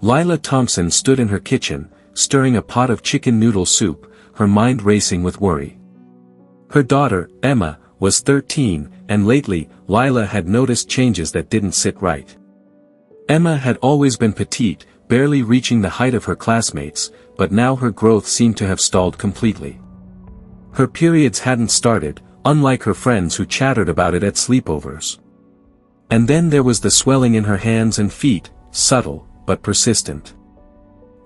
Lila Thompson stood in her kitchen, stirring a pot of chicken noodle soup, her mind racing with worry. Her daughter, Emma, was 13, and lately, Lila had noticed changes that didn't sit right. Emma had always been petite, barely reaching the height of her classmates, but now her growth seemed to have stalled completely. Her periods hadn't started, unlike her friends who chattered about it at sleepovers. And then there was the swelling in her hands and feet, subtle, but persistent.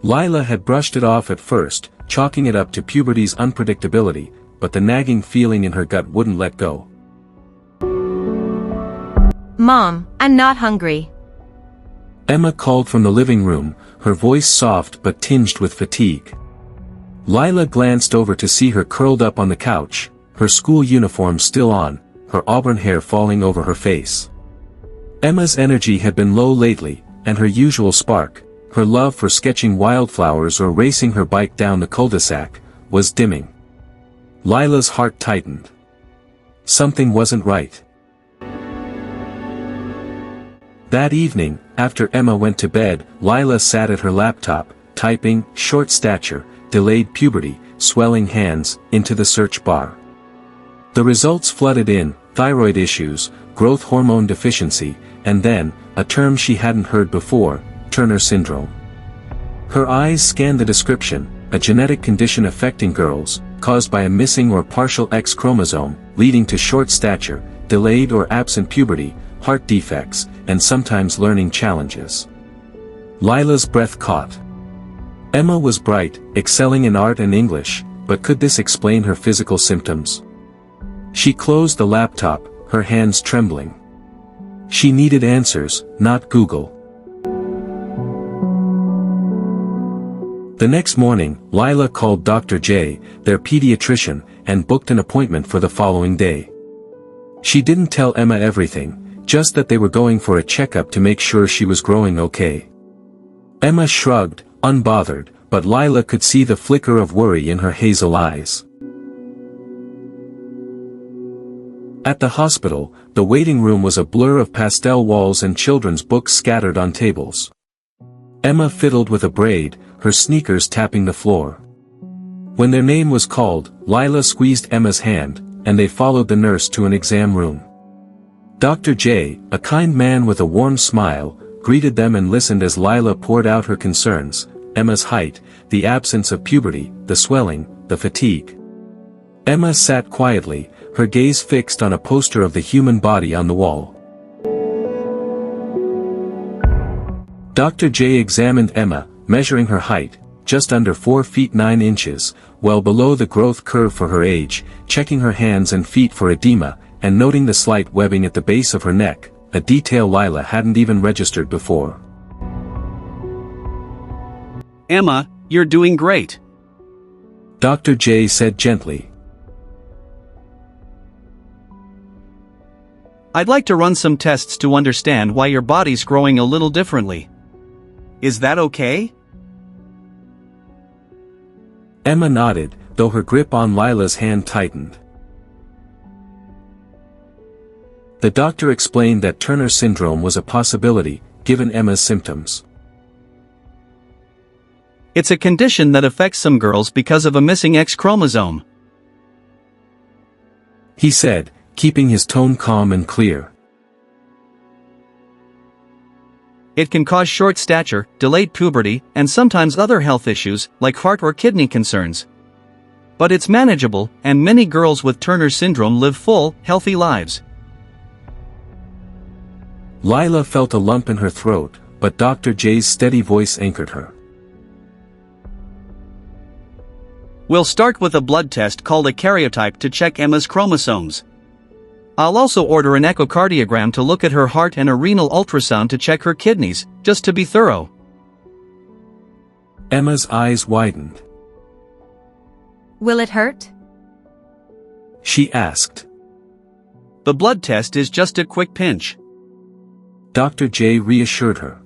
Lila had brushed it off at first, chalking it up to puberty's unpredictability, but the nagging feeling in her gut wouldn't let go. Mom, I'm not hungry. Emma called from the living room, her voice soft but tinged with fatigue. Lila glanced over to see her curled up on the couch, her school uniform still on, her auburn hair falling over her face. Emma's energy had been low lately, and her usual spark, her love for sketching wildflowers or racing her bike down the cul-de-sac, was dimming. Lila's heart tightened. Something wasn't right. That evening, after Emma went to bed, Lila sat at her laptop, typing, short stature, delayed puberty, swelling hands, into the search bar. The results flooded in, thyroid issues, growth hormone deficiency, and then, a term she hadn't heard before, Turner syndrome. Her eyes scanned the description, a genetic condition affecting girls, caused by a missing or partial X chromosome, leading to short stature, delayed or absent puberty, heart defects, and sometimes learning challenges. Lila's breath caught. Emma was bright, excelling in art and English, but could this explain her physical symptoms? She closed the laptop, her hands trembling. She needed answers, not Google. The next morning, Lila called Dr. J, their pediatrician, and booked an appointment for the following day. She didn't tell Emma everything, just that they were going for a checkup to make sure she was growing okay. Emma shrugged, unbothered, but Lila could see the flicker of worry in her hazel eyes. At the hospital, the waiting room was a blur of pastel walls and children's books scattered on tables. Emma fiddled with a braid, her sneakers tapping the floor. When their name was called, Lila squeezed Emma's hand, and they followed the nurse to an exam room. Dr. J, a kind man with a warm smile, greeted them and listened as Lila poured out her concerns, Emma's height, the absence of puberty, the swelling, the fatigue. Emma sat quietly, her gaze fixed on a poster of the human body on the wall. Dr. J examined Emma, measuring her height, just under 4 feet 9 inches, well below the growth curve for her age, checking her hands and feet for edema, and noting the slight webbing at the base of her neck, a detail Lila hadn't even registered before. Emma, you're doing great. Dr. J said gently. I'd like to run some tests to understand why your body's growing a little differently. Is that okay? Emma nodded, though her grip on Lila's hand tightened. The doctor explained that Turner syndrome was a possibility, given Emma's symptoms. It's a condition that affects some girls because of a missing X chromosome, he said, keeping his tone calm and clear. It can cause short stature, delayed puberty, and sometimes other health issues, like heart or kidney concerns. But it's manageable, and many girls with Turner syndrome live full, healthy lives. Lila felt a lump in her throat, but Dr. J's steady voice anchored her. We'll start with a blood test called a karyotype to check Emma's chromosomes. I'll also order an echocardiogram to look at her heart and a renal ultrasound to check her kidneys, just to be thorough. Emma's eyes widened. Will it hurt? She asked. The blood test is just a quick pinch. Dr. J reassured her.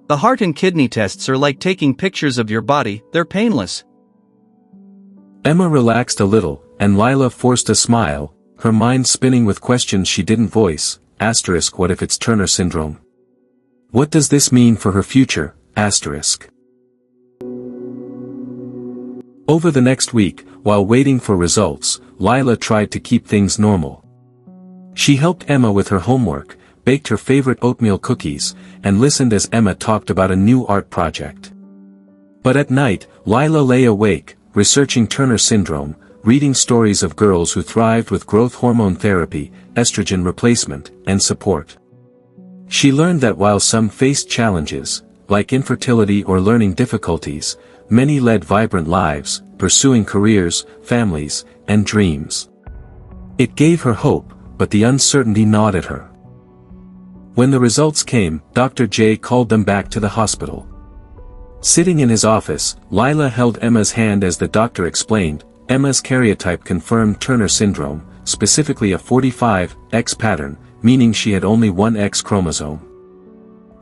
The heart and kidney tests are like taking pictures of your body, they're painless. Emma relaxed a little, and Lila forced a smile, her mind spinning with questions she didn't voice. What if it's Turner syndrome? What does this mean for her future? asterisk. Over the next week, while waiting for results, Lila tried to keep things normal. She helped Emma with her homework, baked her favorite oatmeal cookies, and listened as Emma talked about a new art project. But at night, Lila lay awake, researching Turner syndrome, reading stories of girls who thrived with growth hormone therapy, estrogen replacement, and support. She learned that while some faced challenges, like infertility or learning difficulties, many led vibrant lives, pursuing careers, families, and dreams. It gave her hope, but the uncertainty gnawed at her. When the results came, Dr. J called them back to the hospital. Sitting in his office, Lila held Emma's hand as the doctor explained. Emma's karyotype confirmed Turner syndrome, specifically a 45X pattern, meaning she had only one X chromosome.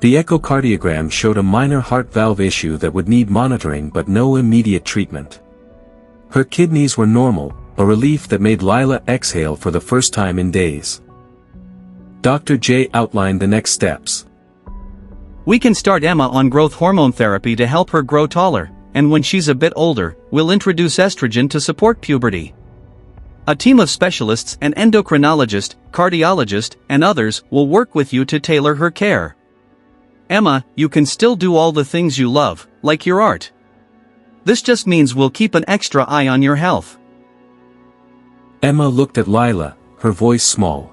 The echocardiogram showed a minor heart valve issue that would need monitoring but no immediate treatment. Her kidneys were normal, a relief that made Lila exhale for the first time in days. Dr. J outlined the next steps. We can start Emma on growth hormone therapy to help her grow taller, and when she's a bit older, we'll introduce estrogen to support puberty. A team of specialists, an endocrinologist, cardiologist, and others will work with you to tailor her care. Emma, you can still do all the things you love, like your art. This just means we'll keep an extra eye on your health. Emma looked at Lila, her voice small.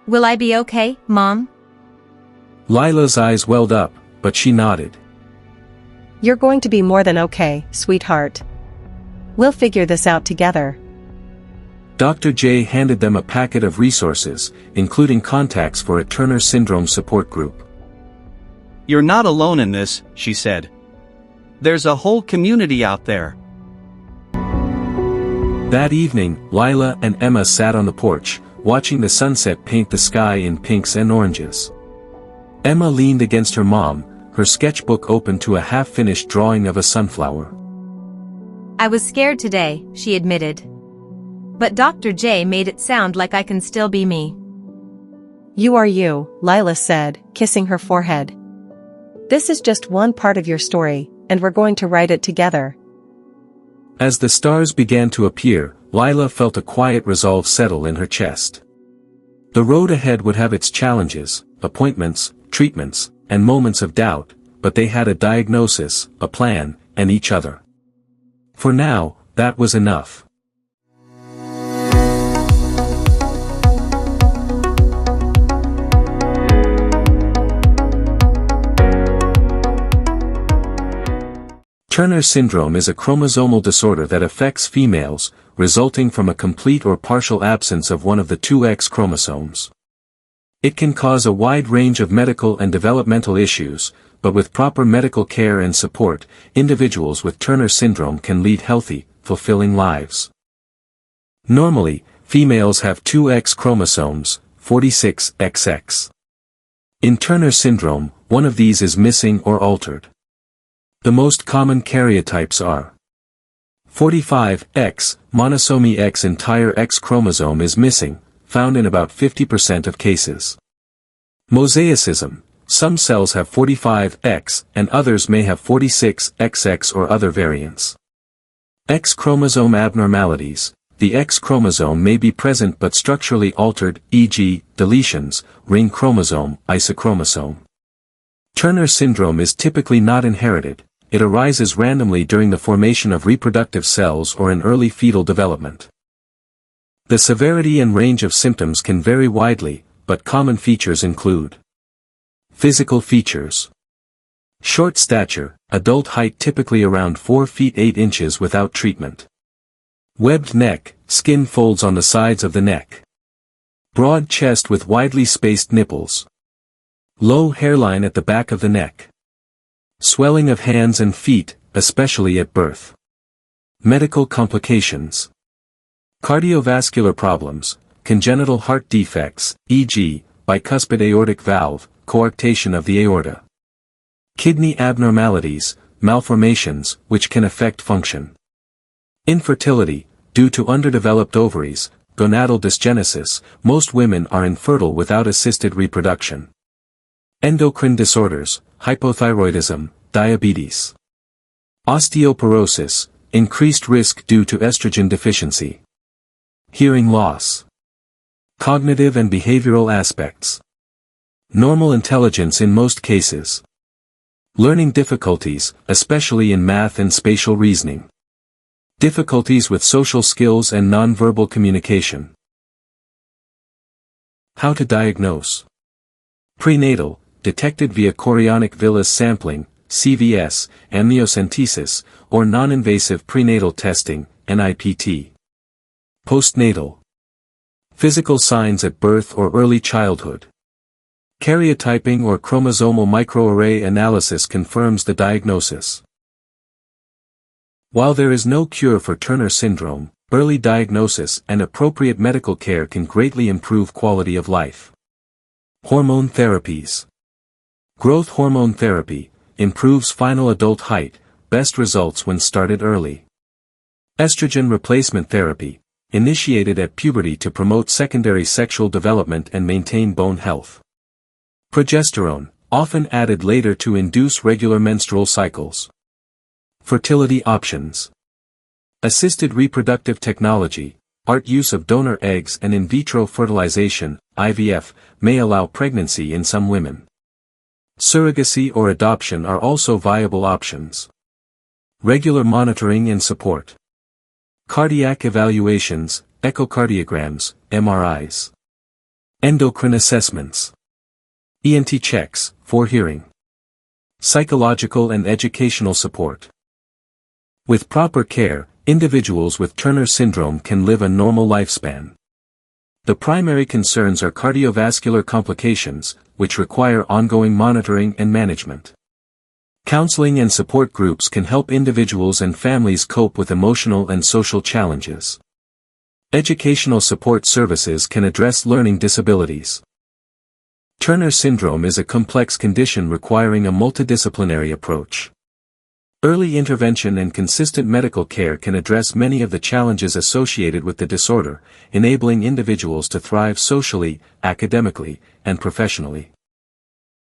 Will I be okay, Mom? Lila's eyes welled up, but she nodded. You're going to be more than okay, sweetheart. We'll figure this out together. Dr. J handed them a packet of resources, including contacts for a Turner syndrome support group. You're not alone in this, she said. There's a whole community out there. That evening, Lila and Emma sat on the porch, watching the sunset paint the sky in pinks and oranges. Emma leaned against her mom, her sketchbook open to a half-finished drawing of a sunflower. I was scared today, she admitted. But Dr. J made it sound like I can still be me. You are you, Lila said, kissing her forehead. This is just one part of your story, and we're going to write it together. As the stars began to appear, Lila felt a quiet resolve settle in her chest. The road ahead would have its challenges, appointments, treatments, and moments of doubt, but they had a diagnosis, a plan, and each other. For now, that was enough. Turner syndrome is a chromosomal disorder that affects females, resulting from a complete or partial absence of one of the two X chromosomes. It can cause a wide range of medical and developmental issues, but with proper medical care and support, individuals with Turner syndrome can lead healthy, fulfilling lives. Normally, females have two X chromosomes, 46XX. In Turner syndrome, one of these is missing or altered. The most common karyotypes are 45X, monosomy X, entire X chromosome is missing, found in about 50% of cases. Mosaicism, some cells have 45X and others may have 46XX or other variants. X chromosome abnormalities, the X chromosome may be present but structurally altered, e.g., deletions, ring chromosome, isochromosome. Turner syndrome is typically not inherited. It arises randomly during the formation of reproductive cells or in early fetal development. The severity and range of symptoms can vary widely, but common features include physical features. Short stature, adult height typically around 4 feet 8 inches without treatment. Webbed neck, skin folds on the sides of the neck. Broad chest with widely spaced nipples. Low hairline at the back of the neck. Swelling of hands and feet, especially at birth. Medical complications. Cardiovascular problems, congenital heart defects, e.g., bicuspid aortic valve, coarctation of the aorta. Kidney abnormalities, malformations, which can affect function. Infertility, due to underdeveloped ovaries, gonadal dysgenesis, most women are infertile without assisted reproduction. Endocrine disorders, hypothyroidism, diabetes. Osteoporosis, increased risk due to estrogen deficiency. Hearing loss. Cognitive and behavioral aspects. Normal intelligence in most cases. Learning difficulties, especially in math and spatial reasoning. Difficulties with social skills and nonverbal communication. How to diagnose. Prenatal, detected via chorionic villus sampling, CVS, amniocentesis, or non-invasive prenatal testing, NIPT. Postnatal. Physical signs at birth or early childhood. Karyotyping or chromosomal microarray analysis confirms the diagnosis. While there is no cure for Turner syndrome, early diagnosis and appropriate medical care can greatly improve quality of life. Hormone therapies. Growth hormone therapy improves final adult height, best results when started early. Estrogen replacement therapy, initiated at puberty to promote secondary sexual development and maintain bone health. Progesterone, often added later to induce regular menstrual cycles. Fertility options. Assisted reproductive technology, ART use of donor eggs and in vitro fertilization, IVF, may allow pregnancy in some women. Surrogacy or adoption are also viable options. Regular monitoring and support. Cardiac evaluations, echocardiograms, MRIs. Endocrine assessments. ENT checks, for hearing. Psychological and educational support. With proper care, individuals with Turner syndrome can live a normal lifespan. The primary concerns are cardiovascular complications, which require ongoing monitoring and management. Counseling and support groups can help individuals and families cope with emotional and social challenges. Educational support services can address learning disabilities. Turner syndrome is a complex condition requiring a multidisciplinary approach. Early intervention and consistent medical care can address many of the challenges associated with the disorder, enabling individuals to thrive socially, academically, and professionally.